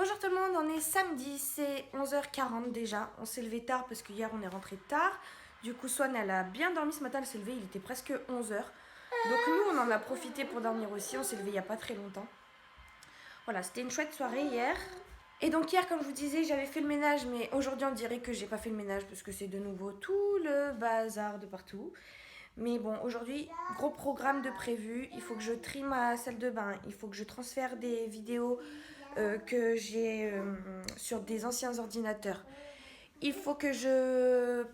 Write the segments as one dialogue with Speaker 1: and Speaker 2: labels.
Speaker 1: Bonjour tout le monde, on est samedi, c'est 11h40 déjà. On s'est levé tard parce qu'hier on est rentré tard. Du coup, Swan elle a bien dormi ce matin, elle s'est levée, il était presque 11h. Donc nous on en a profité pour dormir aussi, on s'est levé il n'y a pas très longtemps. Voilà, c'était une chouette soirée hier. Et donc hier, comme je vous disais, j'avais fait le ménage, mais aujourd'hui on dirait que j'ai pas fait le ménage parce que c'est de nouveau tout le bazar de partout. Mais bon, aujourd'hui, gros programme de prévu. Il faut que je trie ma salle de bain. Il faut que je transfère des vidéos que j'ai sur des anciens ordinateurs. Il faut que je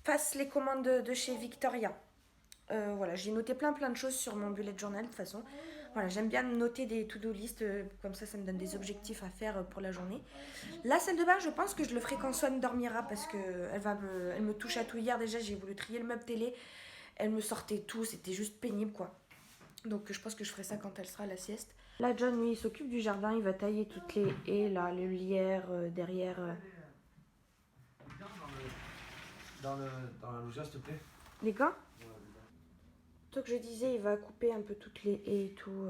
Speaker 1: fasse les commandes de chez Victoria. Voilà, j'ai noté plein de choses sur mon bullet journal de toute façon. Voilà, j'aime bien noter des to-do list, comme ça me donne des objectifs à faire pour la journée. La salle de bain, je pense que je le ferai quand Swan dormira parce elle me touche à tout. Hier déjà, j'ai voulu trier le meuble télé. Elle me sortait tout, c'était juste pénible quoi. Donc je pense que je ferai ça quand elle sera à la sieste. Là, John, lui, il s'occupe du jardin, il va tailler toutes les haies, là, le lierre derrière.
Speaker 2: Dans la loggia, s'il te plaît.
Speaker 1: Les gants. Donc je disais, il va couper un peu toutes les haies et tout.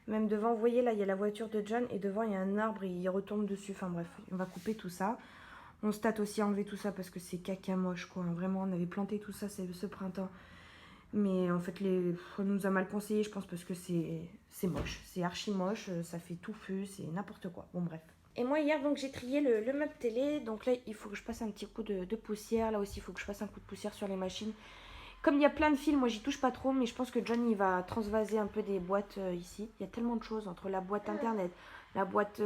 Speaker 1: Même devant, vous voyez là, il y a la voiture de John et devant, il y a un arbre et il retombe dessus. Enfin bref, on va couper tout ça. On se tâte aussi à enlever tout ça parce que c'est caca moche quoi. Vraiment, on avait planté tout ça ce printemps. Mais en fait, on nous a mal conseillé, je pense, parce que c'est moche. C'est archi moche, ça fait touffu, c'est n'importe quoi. Bon, bref. Et moi, hier, donc, j'ai trié le meuble télé. Donc là, il faut que je passe un petit coup de poussière. Là aussi, il faut que je fasse un coup de poussière sur les machines. Comme il y a plein de fils, moi, j'y touche pas trop. Mais je pense que John, il va transvaser un peu des boîtes ici. Il y a tellement de choses entre la boîte internet, la boîte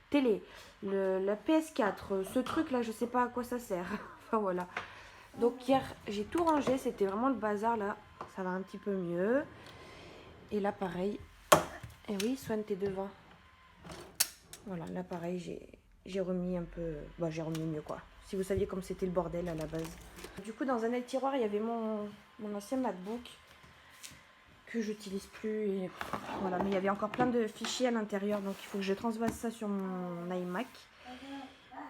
Speaker 1: télé, la PS4, ce truc-là, je sais pas à quoi ça sert. Enfin, voilà. Donc hier, j'ai tout rangé, c'était vraiment le bazar là. Ça va un petit peu mieux. Et là, pareil. Et oui, Swan, t'es devant. Voilà, là, pareil, j'ai remis un peu... Bah, j'ai remis mieux, quoi. Si vous saviez comme c'était le bordel à la base. Du coup, dans un autre tiroir, il y avait mon ancien MacBook que j'utilise plus. Et voilà, mais il y avait encore plein de fichiers à l'intérieur. Donc, il faut que je transvase ça sur mon iMac.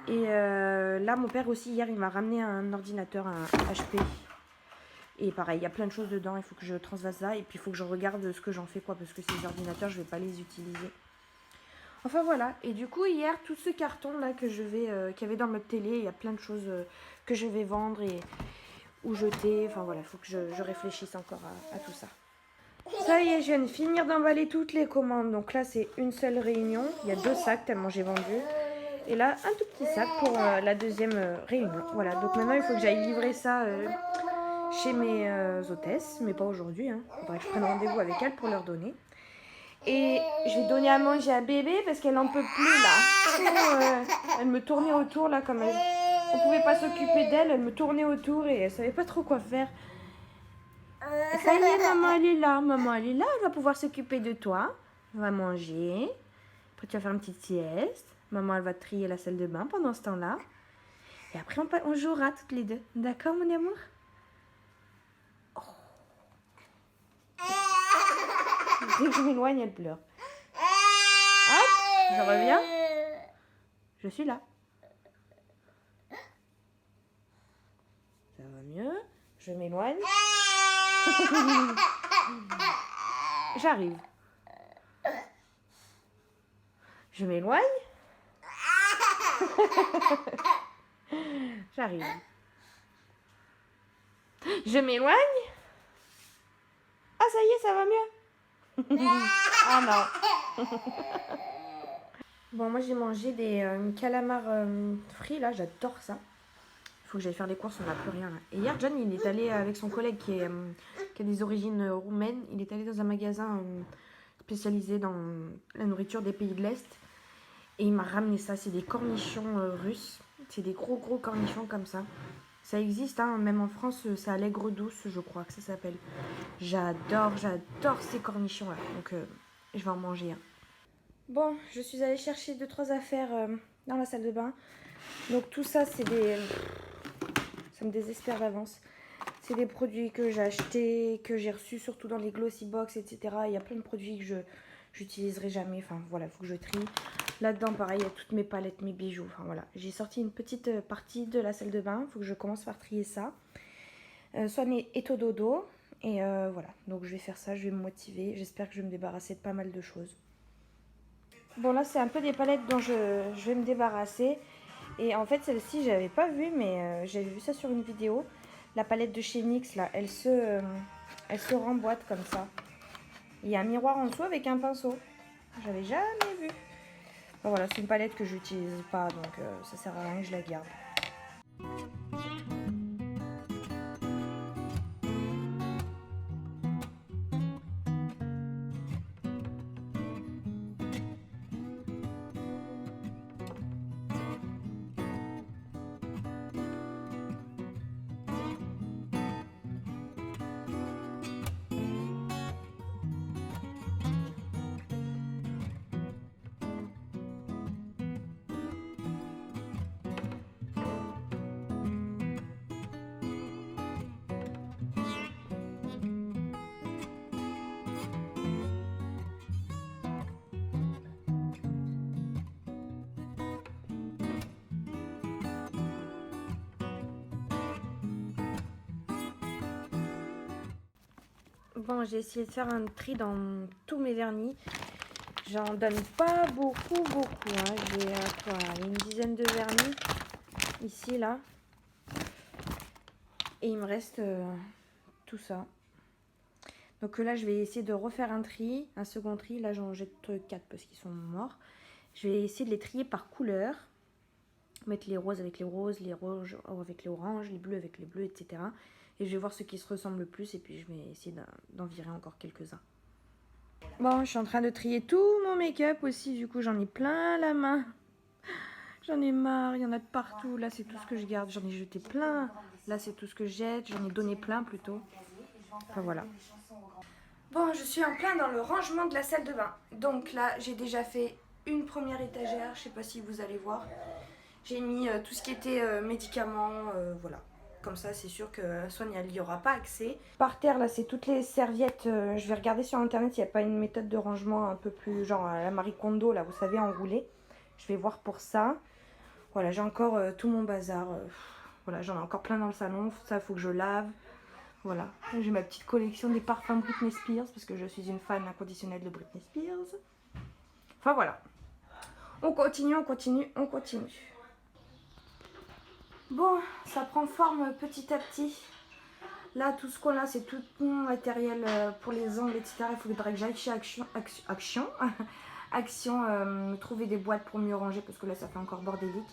Speaker 1: Et là, mon père aussi, hier, il m'a ramené un ordinateur, un HP. Et pareil, il y a plein de choses dedans, il faut que je transvase ça. Et puis, il faut que je regarde ce que j'en fais, quoi. Parce que ces ordinateurs, je ne vais pas les utiliser. Enfin, voilà. Et du coup, hier, tout ce carton-là qu'il y avait dans notre télé, il y a plein de choses que je vais vendre ou jeter. Enfin, voilà, il faut que je réfléchisse encore à tout ça. Ça y est, je viens de finir d'emballer toutes les commandes. Donc là, c'est une seule réunion. Il y a 2 sacs tellement j'ai vendu. Et là, un tout petit sac pour la deuxième réunion. Voilà, donc maintenant, il faut que j'aille livrer ça chez mes hôtesses. Mais pas aujourd'hui, hein. Il faudrait que je prenne rendez-vous avec elles pour leur donner. Et je vais donner à manger à bébé parce qu'elle n'en peut plus, là. Elle me tournait autour, là, comme on pouvait pas s'occuper d'elle. Elle me tournait autour et elle savait pas trop quoi faire. Ça y est, maman, elle est là. Maman, elle est là. Elle va pouvoir s'occuper de toi. On va manger. Après, tu vas faire une petite sieste. Maman, elle va trier la salle de bain pendant ce temps-là. Et après, on jouera toutes les deux. D'accord, mon amour? Oh. Dès que je m'éloigne, elle pleure. Hop, je reviens. Je suis là. Ça va mieux. Je m'éloigne. J'arrive. Je m'éloigne. J'arrive. Je m'éloigne. Ah, ça y est, ça va mieux. Ah non. Bon, moi j'ai mangé des calamars frits, là, j'adore ça. Il faut que j'aille faire les courses, on n'a plus rien là. Et hier, John, il est allé avec son collègue qui a des origines roumaines. Il est allé dans un magasin spécialisé dans la nourriture des pays de l'Est. Et il m'a ramené ça, c'est des cornichons russes. C'est des gros cornichons comme ça. Ça existe, hein, même en France, c'est à l'aigre douce, je crois que ça s'appelle. J'adore ces cornichons-là. Donc, je vais en manger un. Bon, je suis allée chercher 2-3 affaires dans la salle de bain. Donc, tout ça, c'est des... Ça me désespère d'avance. C'est des produits que j'ai achetés, que j'ai reçus surtout dans les glossy box, etc. Il y a plein de produits que j'utiliserai jamais. Enfin, voilà, il faut que je trie. Là-dedans, pareil, il y a toutes mes palettes, mes bijoux. Enfin, voilà. J'ai sorti une petite partie de la salle de bain. Il faut que je commence par trier ça. Swan est au dodo. Et voilà. Donc, je vais faire ça. Je vais me motiver. J'espère que je vais me débarrasser de pas mal de choses. Bon là c'est un peu des palettes dont je vais me débarrasser. Et en fait celle-ci j'avais pas vu mais j'avais vu ça sur une vidéo. La palette de chez NYX là, elle se remboîte comme ça. Il y a un miroir en dessous avec un pinceau. J'avais jamais vu. Enfin, voilà, c'est une palette que j'utilise pas donc ça sert à rien que je la garde. Bon, j'ai essayé de faire un tri dans tous mes vernis. J'en donne pas beaucoup. Hein. J'ai une dizaine de vernis ici, là. Et il me reste tout ça. Donc là, je vais essayer de refaire un tri, un second tri. Là, j'en jette 4 parce qu'ils sont morts. Je vais essayer de les trier par couleur. Mettre les roses avec les roses, les rouges avec les oranges, les bleus avec les bleus, etc. Et je vais voir ce qui se ressemble le plus et puis je vais essayer d'en virer encore quelques-uns. Bon, je suis en train de trier tout mon make-up aussi, du coup j'en ai plein la main. J'en ai marre, il y en a de partout. Là c'est tout ce que je garde, j'en ai jeté plein. Là c'est tout ce que je jette, j'en ai donné plein plutôt. Enfin voilà. Bon, je suis en plein dans le rangement de la salle de bain. Donc là j'ai déjà fait une première étagère, je sais pas si vous allez voir. J'ai mis tout ce qui était médicaments, voilà. Comme ça, c'est sûr que Sonia n'y aura pas accès. Par terre, là, c'est toutes les serviettes. Je vais regarder sur internet s'il n'y a pas une méthode de rangement un peu plus, genre à la Marie Kondo, là, vous savez, enroulée. Je vais voir pour ça. Voilà, j'ai encore tout mon bazar. Voilà, j'en ai encore plein dans le salon. Ça, il faut que je lave. Voilà, j'ai ma petite collection des parfums Britney Spears, parce que je suis une fan inconditionnelle de Britney Spears. Enfin, voilà. On continue. Bon, ça prend forme petit à petit. Là, tout ce qu'on a, c'est tout mon matériel pour les ongles, etc. Il faudrait que j'aille chez Action, trouver des boîtes pour mieux ranger parce que là, ça fait encore bordélique.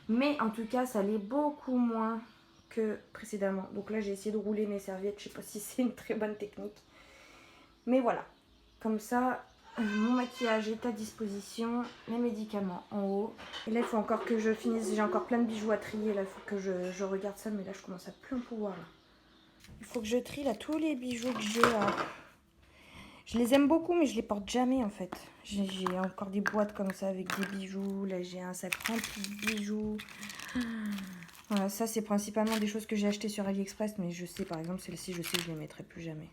Speaker 1: Mais en tout cas, ça l'est beaucoup moins que précédemment. Donc là, j'ai essayé de rouler mes serviettes. Je sais pas si c'est une très bonne technique. Mais voilà, comme ça... Mon maquillage est à disposition, les médicaments en haut. Et là, il faut encore que je finisse. J'ai encore plein de bijoux à trier. Là, il faut que je regarde ça. Mais là, je commence à plus en pouvoir. Là. Il faut que je trie là tous les bijoux que j'ai. Je les aime beaucoup, mais je les porte jamais en fait. J'ai encore des boîtes comme ça avec des bijoux. Là, j'ai un sac rempli de bijoux. Voilà, ça, c'est principalement des choses que j'ai achetées sur AliExpress. Mais je sais, par exemple, celle-ci, je sais que je ne les mettrai plus jamais.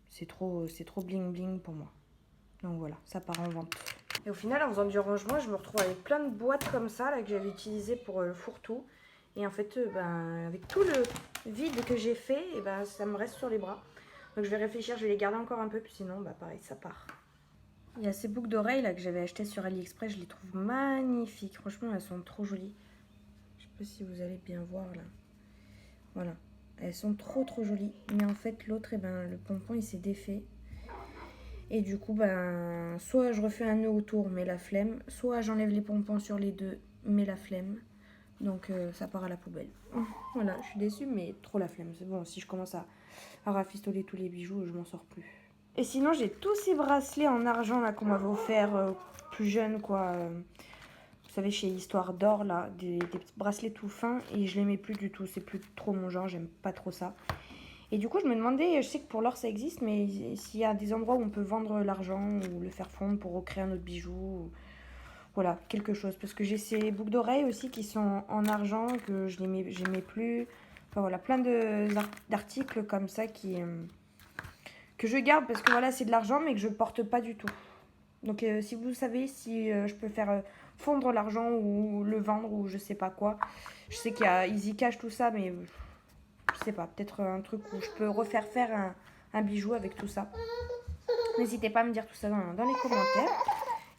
Speaker 1: C'est trop bling bling pour moi. Donc voilà, ça part en vente. Et au final, en faisant du rangement, je me retrouve avec plein de boîtes comme ça là, que j'avais utilisées pour le fourre-tout. Et en fait, avec tout le vide que j'ai fait, et ça me reste sur les bras. Donc je vais réfléchir, je vais les garder encore un peu, puis sinon, pareil, ça part. Il y a ces boucles d'oreilles là que j'avais achetées sur AliExpress, je les trouve magnifiques. Franchement, elles sont trop jolies. Je sais pas si vous allez bien voir là. Voilà, elles sont trop jolies. Mais en fait, l'autre, le pompon, il s'est défait. Et du coup, soit je refais un nœud autour, mais la flemme. Soit j'enlève les pompons sur les deux, mais la flemme. Donc ça part à la poubelle. Voilà, je suis déçue, mais trop la flemme. C'est bon, si je commence à rafistoler tous les bijoux, je m'en sors plus. Et sinon, j'ai tous ces bracelets en argent là qu'on m'avait offert plus jeune, quoi. Vous savez, chez Histoire d'Or, là, des petits bracelets tout fins. Et je les mets plus du tout. C'est plus trop mon genre, j'aime pas trop ça. Et du coup, je me demandais, je sais que pour l'or ça existe, mais s'il y a des endroits où on peut vendre l'argent ou le faire fondre pour recréer un autre bijou, ou... voilà, quelque chose. Parce que j'ai ces boucles d'oreilles aussi qui sont en argent, que je n'aimais plus. Enfin voilà, plein d'articles comme ça que je garde parce que voilà, c'est de l'argent, mais que je porte pas du tout. Donc si vous savez si je peux faire fondre l'argent ou le vendre ou je sais pas quoi. Je sais qu'il y a Easy Cash, tout ça, mais... je sais pas, peut-être un truc où je peux refaire un bijou avec tout ça. N'hésitez pas à me dire tout ça dans les commentaires.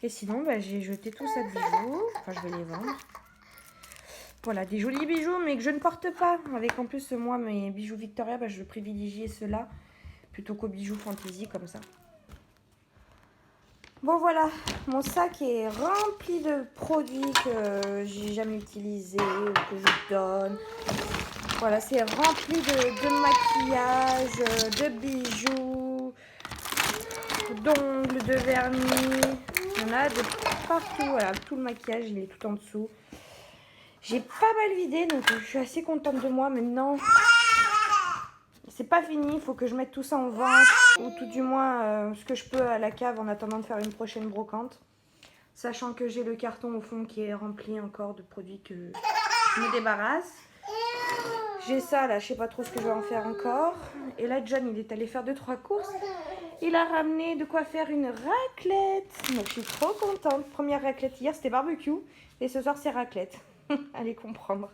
Speaker 1: Et sinon, bah, j'ai jeté tout ça de bijoux. Enfin, je vais les vendre. Voilà, des jolis bijoux, mais que je ne porte pas. Avec en plus, moi, mes bijoux Victoria, bah, je privilégiais ceux-là plutôt qu'aux bijoux Fantasy comme ça. Bon, voilà, mon sac est rempli de produits que j'ai jamais utilisés ou que je donne. Voilà, c'est rempli de maquillage, de bijoux, d'ongles, de vernis. Il y en a de partout. Voilà, tout le maquillage, il est tout en dessous. J'ai pas mal vidé, donc je suis assez contente de moi. Maintenant, c'est pas fini. Il faut que je mette tout ça en vente. Ou tout du moins, ce que je peux à la cave en attendant de faire une prochaine brocante. Sachant que j'ai le carton au fond qui est rempli encore de produits que je me débarrasse. J'ai ça là, je sais pas trop ce que je vais en faire encore. Et là, John, il est allé faire 2-3 courses. Il a ramené de quoi faire une raclette. Donc je suis trop contente. Première raclette hier, c'était barbecue. Et ce soir, c'est raclette. Allez comprendre.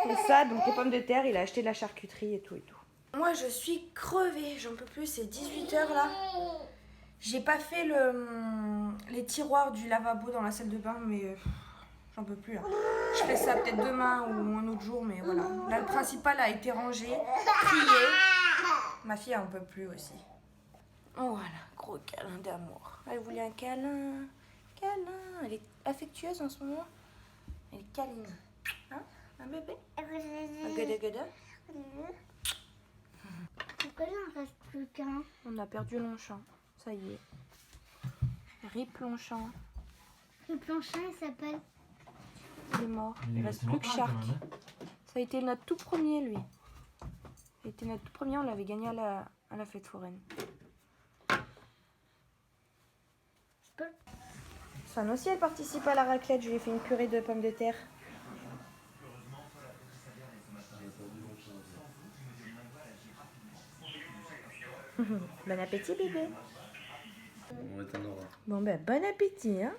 Speaker 1: Et ça, donc les pommes de terre, il a acheté de la charcuterie et tout et tout. Moi, je suis crevée. J'en peux plus, c'est 18 h là. J'ai pas fait les tiroirs du lavabo dans la salle de bain, mais j'en peux plus là. Je fais ça peut-être demain ou un autre jour, mais voilà. Là, le principal a été rangé, plié. Ma fille, elle en peut plus aussi. Oh, voilà, gros câlin d'amour. Elle voulait un câlin. Câlin. Elle est affectueuse en ce moment. Elle est câline. Hein? Un bébé? Un gueule.
Speaker 3: Pourquoi il n'en reste plus qu'un?
Speaker 1: On a perdu Longchamp. Ça y est. Rip Longchamp.
Speaker 3: Le planchon, il s'appelle.
Speaker 1: Il est mort. Il reste plus que Shark. Ça a été notre tout premier, lui. Ça a été notre tout premier. On l'avait gagné à la fête foraine. Swan aussi, elle participe à la raclette. Je lui ai fait une purée de pommes de terre. Bon appétit, bébé. Bon ben, bon appétit, hein.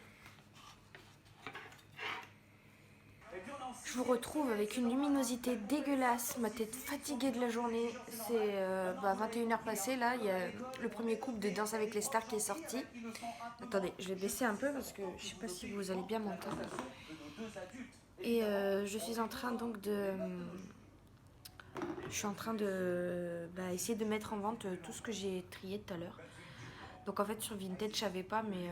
Speaker 1: Je vous retrouve avec une luminosité dégueulasse, ma tête fatiguée de la journée. C'est 21 h passées, là, il y a le premier couple de Danse avec les stars qui est sorti. Attendez, je vais baisser un peu parce que je sais pas si vous allez bien m'entendre. Et je suis en train donc de... Je suis en train de essayer de mettre en vente tout ce que j'ai trié tout à l'heure. Donc en fait sur Vinted, je savais pas, mais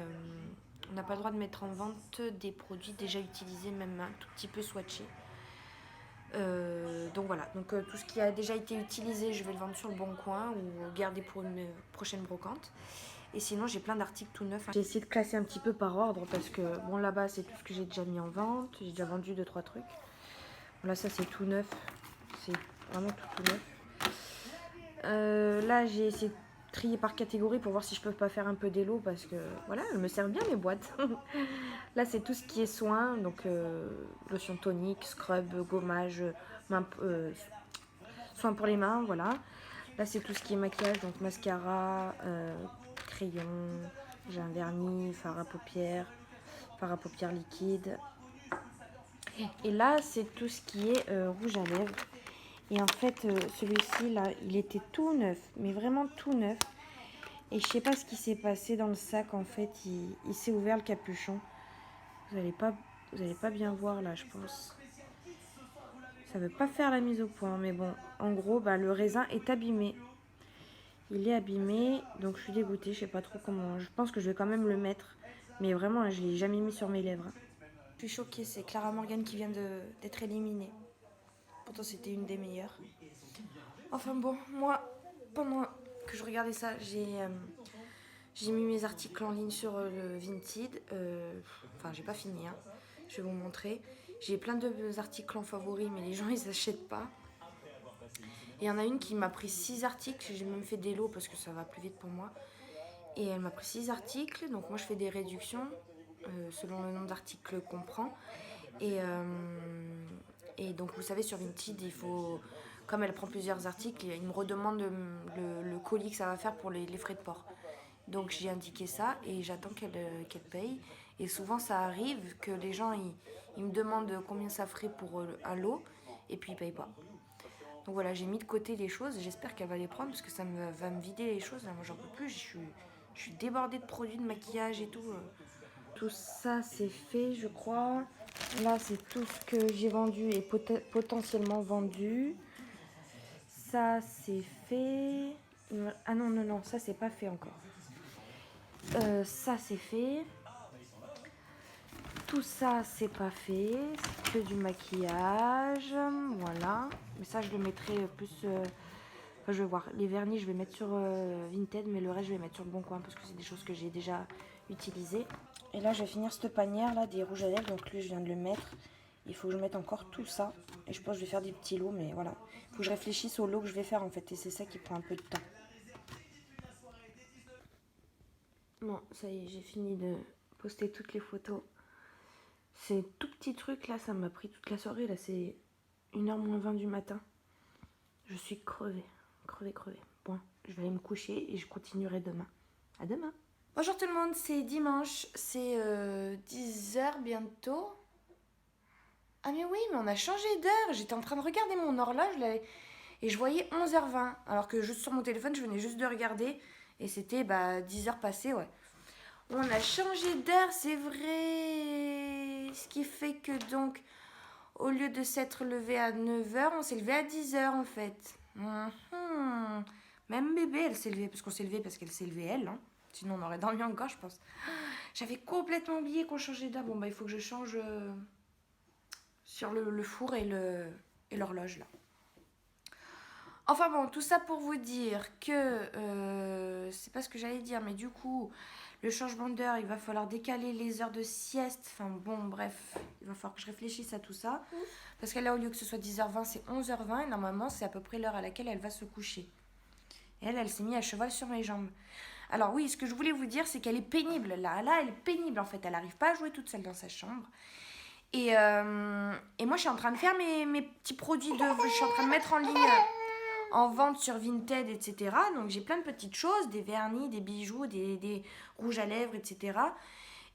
Speaker 1: on n'a pas le droit de mettre en vente des produits déjà utilisés, même un tout petit peu swatchés. Donc voilà, donc tout ce qui a déjà été utilisé, je vais le vendre sur le bon coin ou garder pour une prochaine brocante. Et sinon, j'ai plein d'articles tout neufs. J'ai essayé de classer un petit peu par ordre parce que bon, là-bas, c'est tout ce que j'ai déjà mis en vente. J'ai déjà vendu 2-3 trucs. Bon, là, ça, c'est tout neuf. C'est vraiment tout neuf. Là, j'ai essayé de trier par catégorie pour voir si je peux pas faire un peu d'élo parce que voilà, elles me servent bien mes boîtes. Là, c'est tout ce qui est soins, donc lotion tonique, scrub, gommage, soins pour les mains, voilà. Là, c'est tout ce qui est maquillage, donc mascara, crayon, j'ai un vernis, fard à paupières liquide. Et là, c'est tout ce qui est rouge à lèvres. Et en fait, celui-ci, là, il était tout neuf, mais vraiment tout neuf. Et je sais pas ce qui s'est passé dans le sac, en fait, il s'est ouvert le capuchon. Vous allez pas bien voir, là, je pense. Ça veut pas faire la mise au point, mais bon, en gros, le raisin est abîmé. Il est abîmé, donc je suis dégoûtée, je sais pas trop comment. Je pense que je vais quand même le mettre, mais vraiment, je l'ai jamais mis sur mes lèvres. Je suis choquée, c'est Clara Morgan qui vient d'être éliminée. Pourtant, c'était une des meilleures. Enfin bon, moi, pendant que je regardais ça, j'ai mis mes articles en ligne sur le Vinted. Enfin, j'ai pas fini, hein. Je vais vous montrer. J'ai plein de articles en favoris, mais les gens, ils achètent pas. Et il y en a une qui m'a pris 6 articles. J'ai même fait des lots parce que ça va plus vite pour moi. Et elle m'a pris 6 articles. Donc moi, je fais des réductions selon le nombre d'articles qu'on prend. Et donc, vous savez, sur Vinted, il faut... Comme elle prend plusieurs articles, il me redemande le colis que ça va faire pour les frais de port. Donc, j'ai indiqué ça et j'attends qu'elle paye. Et souvent, ça arrive que les gens, ils me demandent combien ça ferait pour un lot et puis ils ne payent pas. Donc voilà, j'ai mis de côté les choses. J'espère qu'elle va les prendre parce que va me vider les choses. Là, moi, j'en peux plus. Je suis débordée de produits, de maquillage et tout. tout ça c'est fait, je crois. Là, c'est tout ce que j'ai vendu et potentiellement vendu. Ça, c'est fait. Ah non, non, non, ça, c'est pas fait encore. Ça, c'est fait. Tout ça, c'est pas fait. C'est que du maquillage. Voilà. Mais ça, je le mettrai plus... Enfin, je vais voir. Les vernis, je vais mettre sur Vinted, mais le reste, je vais mettre sur le Bon Coin parce que c'est des choses que j'ai déjà utilisées. Et là, je vais finir cette panière là des rouges à lèvres. Donc lui, je viens de le mettre. Il faut que je mette encore tout ça. Et je pense que je vais faire des petits lots, mais voilà. Il faut que je réfléchisse au lot que je vais faire en fait. Et c'est ça qui prend un peu de temps. Bon, ça y est, j'ai fini de poster toutes les photos. Ces tout petits trucs là, ça m'a pris toute la soirée. Là, c'est 1h moins 20 du matin. Je suis crevée. Crevée. Bon, je vais aller me coucher et je continuerai demain. À demain. Bonjour tout le monde, c'est dimanche. C'est 10h bientôt. Ah mais oui, mais on a changé d'heure. J'étais en train de regarder mon horloge là, et je voyais 11h20. Alors que juste sur mon téléphone, je venais juste de regarder. Et c'était 10h passées, ouais. On a changé d'heure, c'est vrai. Ce qui fait que donc, au lieu de s'être levé à 9h, on s'est levé à 10h en fait. Même bébé, elle s'est levée. Parce qu'on s'est levé parce qu'elle s'est levée elle. Hein. Sinon, on aurait dormi encore, je pense. J'avais complètement oublié qu'on changeait d'heure. Bon, il faut que je change sur le four et l'horloge là. Enfin bon, tout ça pour vous dire que c'est pas ce que j'allais dire, mais du coup, le changement d'heure, il va falloir décaler les heures de sieste. Enfin bon, bref, il va falloir que je réfléchisse à tout ça. Parce que là, au lieu que ce soit 10h20, c'est 11h20. Et normalement, c'est à peu près l'heure à laquelle elle va se coucher. Et elle s'est mise à cheval sur mes jambes. Alors oui, ce que je voulais vous dire, c'est qu'elle est pénible. Là, elle est pénible en fait. Elle n'arrive pas à jouer toute seule dans sa chambre. Et moi, je suis en train de faire mes petits produits je suis en train de mettre en ligne... en vente sur Vinted, etc. Donc j'ai plein de petites choses, des vernis, des bijoux, des rouges à lèvres, etc.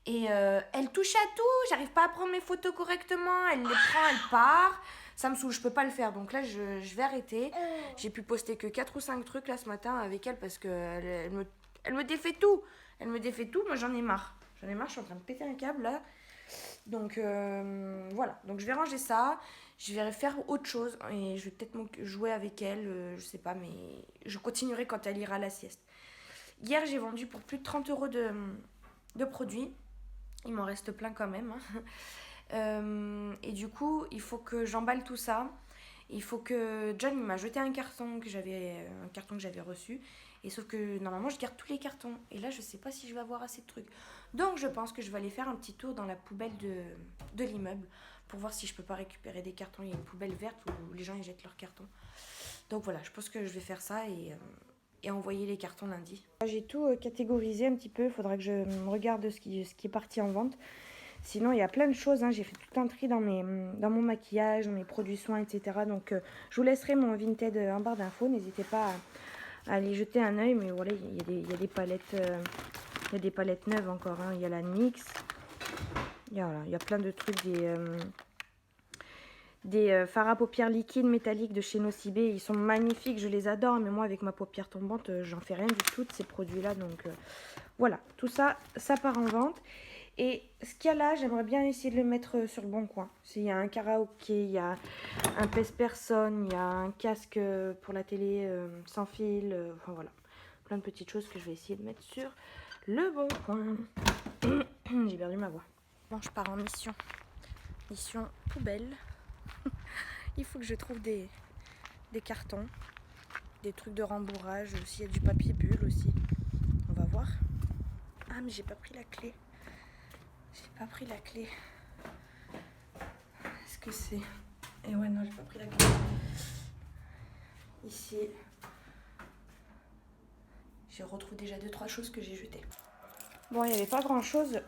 Speaker 1: Et elle touche à tout, j'arrive pas à prendre mes photos correctement, elle les prend, elle part. Ça me saoule, je peux pas le faire, donc là je vais arrêter. J'ai pu poster que 4 ou 5 trucs là ce matin avec elle parce qu'elle me défait tout. Elle me défait tout, moi j'en ai marre. Je suis en train de péter un câble là. Donc voilà, donc je vais ranger ça. Je vais faire autre chose et je vais peut-être jouer avec elle, je sais pas, mais je continuerai quand elle ira à la sieste. Hier, j'ai vendu pour plus de 30 € de produits. Il m'en reste plein quand même. Hein. Et du coup, il faut que j'emballe tout ça. Il faut que John il m'a jeté un carton que j'avais reçu. Et sauf que normalement, je garde tous les cartons. Et là, je sais pas si je vais avoir assez de trucs. Donc, je pense que je vais aller faire un petit tour dans la poubelle de l'immeuble pour voir si je peux pas récupérer des cartons. Il y a une poubelle verte où les gens ils jettent leurs cartons. Donc voilà, je pense que je vais faire ça et envoyer les cartons lundi. J'ai tout catégorisé un petit peu. Il faudra que je regarde ce qui est parti en vente. Sinon, il y a plein de choses. Hein. J'ai fait tout un tri dans mon maquillage, dans mes produits soins, etc. Donc, je vous laisserai mon Vinted en barre d'infos. N'hésitez pas à aller jeter un œil. Mais voilà, il y a des palettes, il y a des palettes neuves encore. Hein. Il y a la NYX. Il y a plein de trucs. Des fards à paupières liquides métalliques de chez Nocibé. Ils sont magnifiques, je les adore. Mais moi, avec ma paupière tombante, j'en fais rien du tout de ces produits-là. Donc, voilà. Tout ça, ça part en vente. Et ce qu'il y a là, j'aimerais bien essayer de le mettre sur le Bon Coin. Il y a un karaoké, il y a un pèse-personne, il y a un casque pour la télé sans fil. Enfin voilà, plein de petites choses que je vais essayer de mettre sur le Bon Coin. J'ai perdu ma voix. Bon, je pars en mission. Mission poubelle. Il faut que je trouve des cartons, des trucs de rembourrage. Aussi, il y a du papier bulle aussi. On va voir. Ah, mais j'ai pas pris la clé. Est-ce que c'est... Eh ouais, non, j'ai pas pris la clé. Ici, j'ai retrouvé déjà 2-3 choses que j'ai jetées. Bon, il n'y avait pas grand-chose.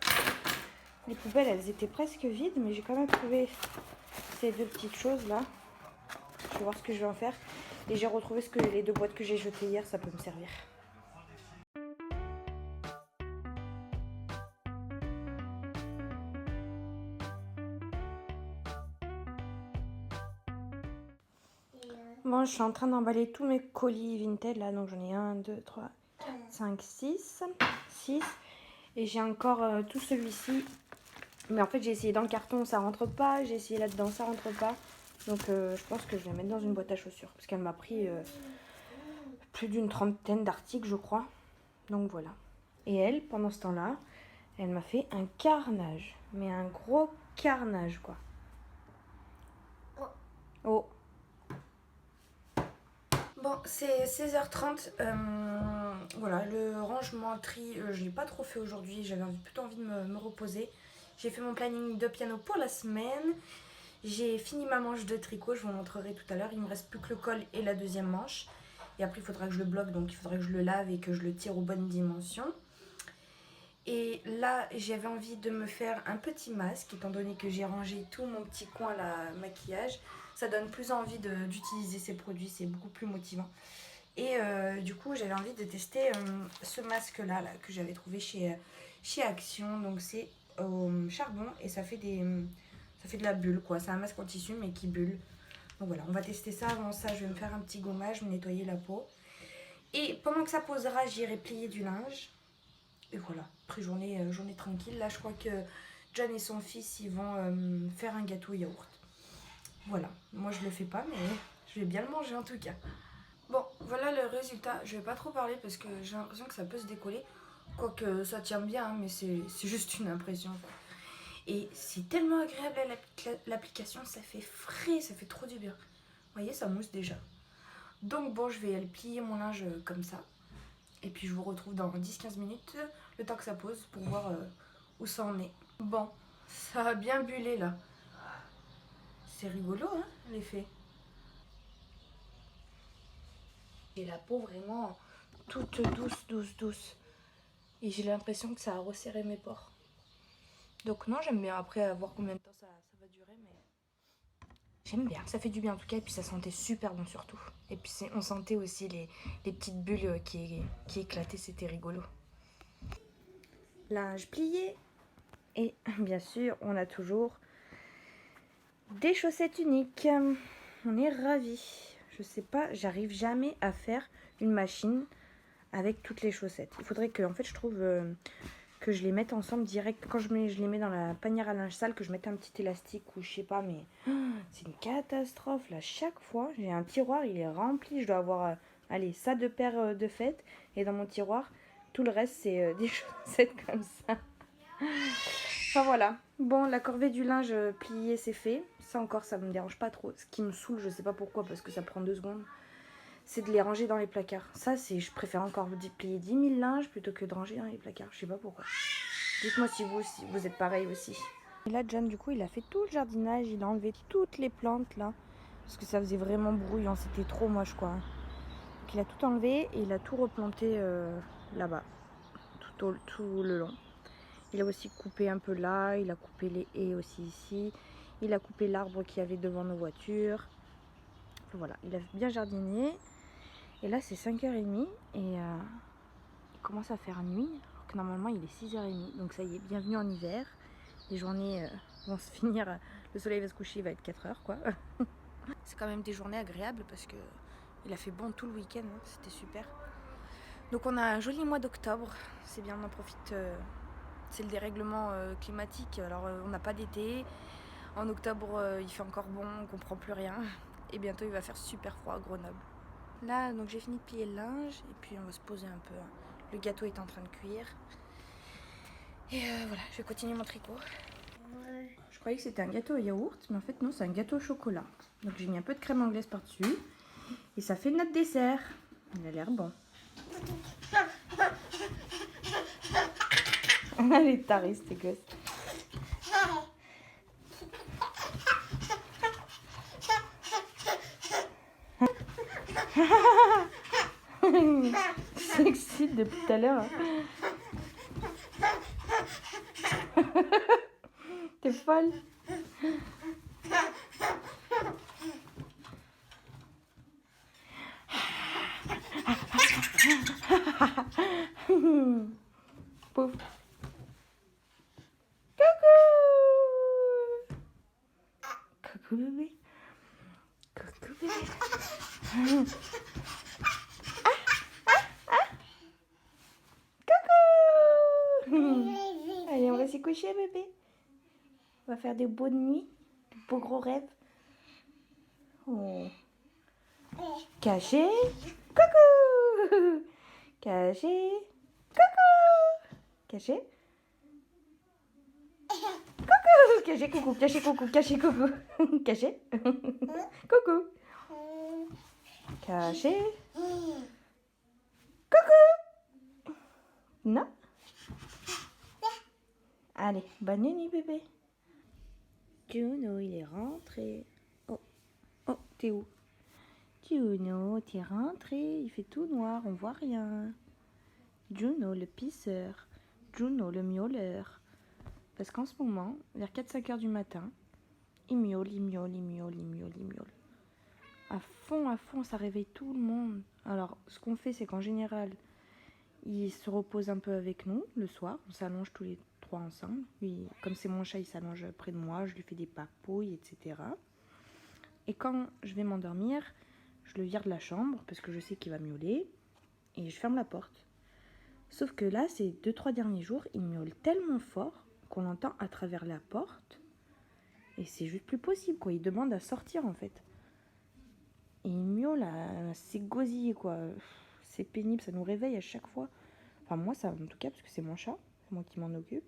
Speaker 1: Les poubelles, elles étaient presque vides, mais j'ai quand même trouvé ces 2 petites choses-là. Je vais voir ce que je vais en faire. Et j'ai retrouvé les 2 boîtes que j'ai jetées hier, ça peut me servir. Bon, je suis en train d'emballer tous mes colis Vinted là, donc j'en ai 1, 2, 3, 4, 5, 6. Et j'ai encore tout celui-ci. Mais en fait, j'ai essayé dans le carton, ça rentre pas. J'ai essayé là-dedans, ça rentre pas. Donc, je pense que je vais la mettre dans une boîte à chaussures. Parce qu'elle m'a pris plus d'une trentaine d'articles, je crois. Donc, voilà. Et elle, pendant ce temps-là, elle m'a fait un carnage. Mais un gros carnage, quoi. Oh. Bon, c'est 16h30. Voilà, le rangement, tri, je l'ai pas trop fait aujourd'hui. J'avais plutôt envie de me reposer. J'ai fait mon planning de piano pour la semaine. J'ai fini ma manche de tricot, je vous montrerai tout à l'heure. Il me reste plus que le col et la deuxième manche. Et après, il faudra que je le bloque, donc il faudra que je le lave et que je le tire aux bonnes dimensions. Et là, j'avais envie de me faire un petit masque, étant donné que j'ai rangé tout mon petit coin là, maquillage. Ça donne plus envie d'utiliser ces produits, c'est beaucoup plus motivant. Et du coup, j'avais envie de tester ce masque-là là, que j'avais trouvé chez Action. Donc c'est au charbon et ça fait de la bulle, quoi. C'est un masque en tissu, mais qui bulle. Donc voilà, on va tester ça. Avant ça, je vais me faire un petit gommage, me nettoyer la peau. Et pendant que ça posera, j'irai plier du linge. Et voilà, après journée tranquille. Là, je crois que John et son fils, ils vont faire un gâteau yaourt. Voilà, moi je le fais pas, mais je vais bien le manger en tout cas. Bon, voilà le résultat. Je vais pas trop parler parce que j'ai l'impression que ça peut se décoller. Quoique ça tient bien, hein, mais c'est juste une impression. Et c'est tellement agréable à l'application, ça fait frais, ça fait trop du bien. Vous voyez, ça mousse déjà. Donc bon, je vais aller plier mon linge comme ça. Et puis je vous retrouve dans 10-15 minutes, le temps que ça pose, pour voir où ça en est. Bon, ça a bien bullé là. C'est rigolo, hein, l'effet. Et la peau vraiment toute douce. Et j'ai l'impression que ça a resserré mes pores. Donc non, j'aime bien. Après, à voir combien de temps ça va durer, mais j'aime bien. Ça fait du bien en tout cas, et puis ça sentait super bon surtout. Et puis on sentait aussi les petites bulles qui éclataient, c'était rigolo. Linge plié. Et bien sûr, on a toujours des chaussettes uniques. On est ravis. Je sais pas, j'arrive jamais à faire une machine avec toutes les chaussettes. Il faudrait que, en fait, je trouve que je les mette ensemble direct. Quand je les mets dans la panière à linge sale, que je mette un petit élastique ou je sais pas, mais c'est une catastrophe. Là, chaque fois, j'ai un tiroir, il est rempli. Je dois avoir, allez, ça de paires de fêtes. Et dans mon tiroir, tout le reste, c'est des chaussettes comme ça. Enfin voilà. Bon, la corvée du linge plié, c'est fait. Ça encore, ça me dérange pas trop. Ce qui me saoule, je sais pas pourquoi, parce que ça prend 2 secondes, c'est de les ranger dans les placards. Ça, je préfère encore plier 10 000 linges plutôt que de ranger dans les placards. Je sais pas pourquoi. Dites-moi si vous êtes pareil aussi. Et là, John, du coup, il a fait tout le jardinage. Il a enlevé toutes les plantes, là. Parce que ça faisait vraiment brouillon. C'était trop moche, quoi. Donc, il a tout enlevé et il a tout replanté là-bas. Tout le long. Il a aussi coupé un peu là. Il a coupé les haies aussi ici. Il a coupé l'arbre qu'il y avait devant nos voitures. Enfin, voilà, il a bien jardiné. Et là, c'est 5h30 et il commence à faire nuit, alors que normalement, il est 6h30. Donc ça y est, bienvenue en hiver. Les journées vont se finir, le soleil va se coucher, il va être 4h, quoi. C'est quand même des journées agréables parce que il a fait bon tout le week-end, hein, c'était super. Donc on a un joli mois d'octobre, c'est bien, on en profite. C'est le dérèglement climatique, alors on n'a pas d'été. En octobre, il fait encore bon, on comprend plus rien. Et bientôt, il va faire super froid à Grenoble. Là, donc j'ai fini de plier le linge et puis on va se poser un peu. Le gâteau est en train de cuire. Et voilà, je vais continuer mon tricot. Ouais. Je croyais que c'était un gâteau au yaourt, mais en fait non, c'est un gâteau au chocolat. Donc j'ai mis un peu de crème anglaise par-dessus. Et ça fait notre dessert. Il a l'air bon. Elle est tarée, cette gosse. S'excite depuis tout à l'heure. T'es folle. Pouf. Coucou. Coucou bébé. Coucou bébé. Coucou. coucher, bébé? On va faire des bonnes nuits, de beaux gros rêves. Oh. Caché. Coucou. Caché. Coucou. Caché. Coucou. Caché, coucou, caché, coucou, caché, coucou. Caché. Coucou. Caché. Coucou. Non. Allez, bonne nuit, bébé. Juno, il est rentré. Oh, oh, t'es où? Juno, t'es rentré. Il fait tout noir, on voit rien. Juno, le pisseur. Juno, le miauleur. Parce qu'en ce moment, vers 4-5 heures du matin, il miaule, il miaule, il miaule, il miaule, il miaule. À fond, ça réveille tout le monde. Alors, ce qu'on fait, c'est qu'en général, il se repose un peu avec nous le soir. On s'allonge tous les trois ensemble. Lui, comme c'est mon chat, il s'allonge près de moi. Je lui fais des papouilles, etc. Et quand je vais m'endormir, je le vire de la chambre parce que je sais qu'il va miauler. Et je ferme la porte. Sauf que là, ces 2-3 derniers jours, il miaule tellement fort qu'on l'entend à travers la porte. Et c'est juste plus possible, quoi. Il demande à sortir, en fait. Et il miaule à s'égosiller, quoi. C'est pénible, ça nous réveille à chaque fois. Enfin, moi, ça, en tout cas, parce que c'est mon chat. C'est moi qui m'en occupe.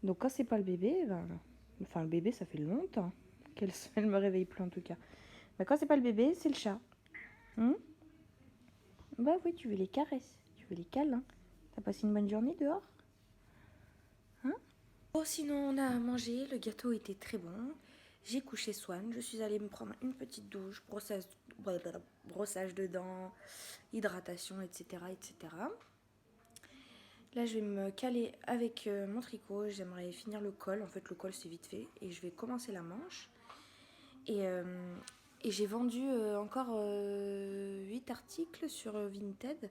Speaker 1: Donc, quand c'est pas le bébé, enfin, le bébé, ça fait longtemps qu'elle me réveille plus, en tout cas. Mais quand c'est pas le bébé, c'est le chat. Bah oui, tu veux les caresses, tu veux les câlins. T'as passé une bonne journée dehors? Bon, sinon, on a mangé, le gâteau était très bon. J'ai couché Swan, je suis allée me prendre une petite douche, brossage de dents, hydratation, etc., etc. Là, je vais me caler avec mon tricot. J'aimerais finir le col. En fait, le col, c'est vite fait. Et je vais commencer la manche. Et j'ai vendu encore 8 articles sur Vinted.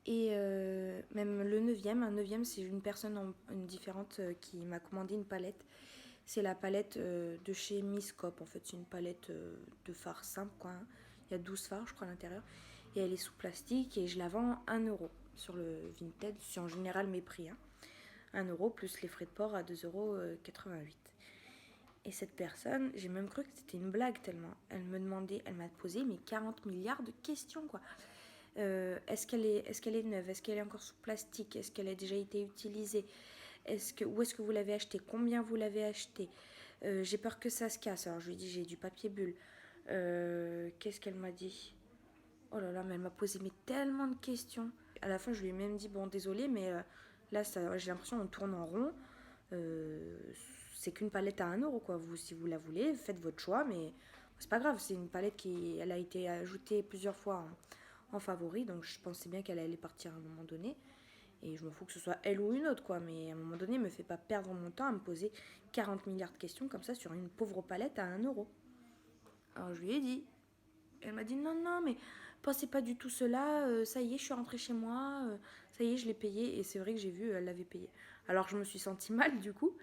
Speaker 1: Et même le 9e, un 9e, c'est une personne différente qui m'a commandé une palette. C'est la palette de chez Miscop. En fait, c'est une palette de fards simple, quoi. Il y a 12 fards, je crois, à l'intérieur. Et elle est sous plastique et je la vends 1 € sur le Vinted. C'est en général mes prix. 1 € plus les frais de port à 2,88 €. Et cette personne, j'ai même cru que c'était une blague tellement. Elle m'a posé mais 40 milliards de questions, quoi. Est-ce qu'elle est neuve? Est-ce qu'elle est encore sous plastique? Est-ce qu'elle a déjà été utilisée? Où est-ce que vous l'avez acheté? Combien vous l'avez acheté? J'ai peur que ça se casse. Alors je lui ai dit j'ai du papier bulle. Qu'est-ce qu'elle m'a dit? Oh là là, mais elle m'a posé tellement de questions. À la fin, je lui ai même dit bon, désolé, mais là, j'ai l'impression qu'on tourne en rond. C'est qu'une palette à 1 € quoi. Si vous la voulez, faites votre choix, mais c'est pas grave. C'est une palette elle a été ajoutée plusieurs fois en favori, donc je pensais bien qu'elle allait partir à un moment donné. Et je me fous que ce soit elle ou une autre, quoi. Mais à un moment donné, me fait pas perdre mon temps à me poser 40 milliards de questions comme ça sur une pauvre palette à 1 €. Alors je lui ai dit. Elle m'a dit non, mais pensez pas du tout cela. Ça y est, je suis rentrée chez moi. Ça y est, je l'ai payé. Et c'est vrai que j'ai vu, elle l'avait payé. Alors je me suis sentie mal du coup,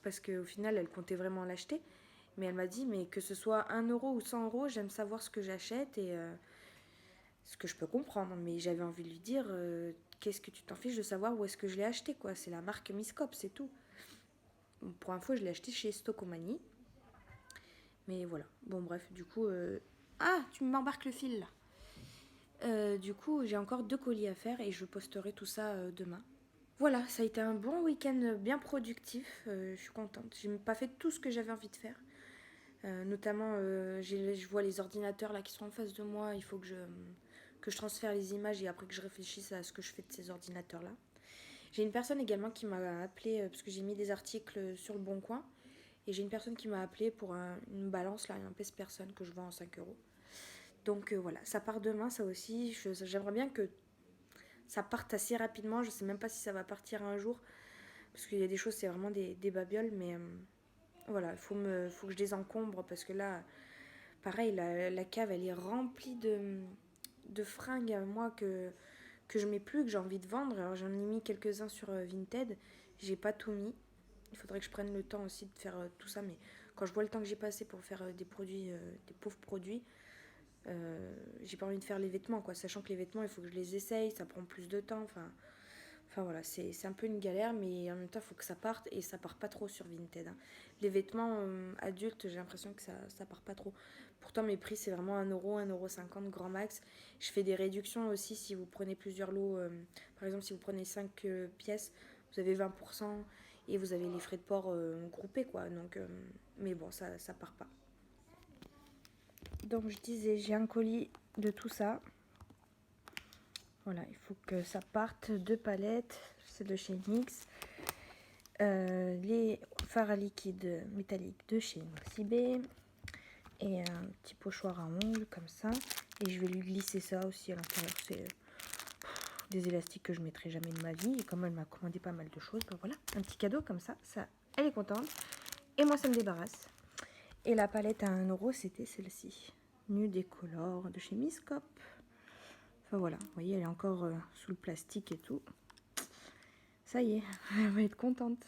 Speaker 1: parce qu'au final, elle comptait vraiment l'acheter. Mais elle m'a dit, mais que ce soit 1 € ou 100 €, j'aime savoir ce que j'achète et ce que je peux comprendre. Mais j'avais envie de lui dire, qu'est-ce que tu t'en fiches de savoir où est-ce que je l'ai acheté, quoi. C'est la marque Miscop, c'est tout. Pour info, je l'ai acheté chez Stocomanie. Mais voilà. Bon, bref, du coup... Ah, tu m'embarques le fil, là. Du coup, j'ai encore 2 colis à faire et je posterai tout ça demain. Voilà, ça a été un bon week-end bien productif. Je suis contente. J'ai pas fait tout ce que j'avais envie de faire. Notamment, je vois les ordinateurs là qui sont en face de moi. Il faut que je transfère les images et après que je réfléchisse à ce que je fais de ces ordinateurs-là. J'ai une personne également qui m'a appelé parce que j'ai mis des articles sur le Bon Coin. Et j'ai une personne qui m'a appelé pour une balance, là, un pèse-personne que je vends à 5 €. Donc voilà, ça part demain, ça aussi. J'aimerais bien que ça parte assez rapidement. Je sais même pas si ça va partir un jour. Parce qu'il y a des choses, c'est vraiment des babioles. Mais voilà, il faut que je désencombre. Parce que là, pareil, la cave, elle est remplie de fringues à moi que je mets plus, que j'ai envie de vendre. Alors j'en ai mis quelques-uns sur Vinted. J'ai pas tout mis. Il faudrait que je prenne le temps aussi de faire tout ça. Mais quand je vois le temps que j'ai passé pour faire des produits, des pauvres produits, j'ai pas envie de faire les vêtements, quoi. Sachant que les vêtements, il faut que je les essaye. Ça prend plus de temps. Enfin, Enfin voilà, c'est un peu une galère, mais en même temps, il faut que ça parte et ça part pas trop sur Vinted. Hein. Les vêtements adultes, j'ai l'impression que ça part pas trop. Pourtant, mes prix, c'est vraiment 1 euro, 1,50 € grand max. Je fais des réductions aussi si vous prenez plusieurs lots. Par exemple, si vous prenez 5 pièces, vous avez 20% et vous avez les frais de port groupés, quoi. Donc, mais bon, ça part pas. Donc, je disais, j'ai un colis de tout ça. Voilà, il faut que ça parte. 2 palettes, c'est de chez NYX. Les fards à liquide métallique de chez Moxibé. Et un petit pochoir à ongles comme ça. Et je vais lui glisser ça aussi à l'intérieur. C'est des élastiques que je mettrai jamais de ma vie. Et comme elle m'a commandé pas mal de choses, ben voilà, un petit cadeau comme ça. Elle est contente. Et moi, ça me débarrasse. Et la palette à 1 euro, c'était celle-ci. Nude Décolore de chez Miss Cop. Enfin voilà, vous voyez, elle est encore sous le plastique et tout. Ça y est, elle va être contente.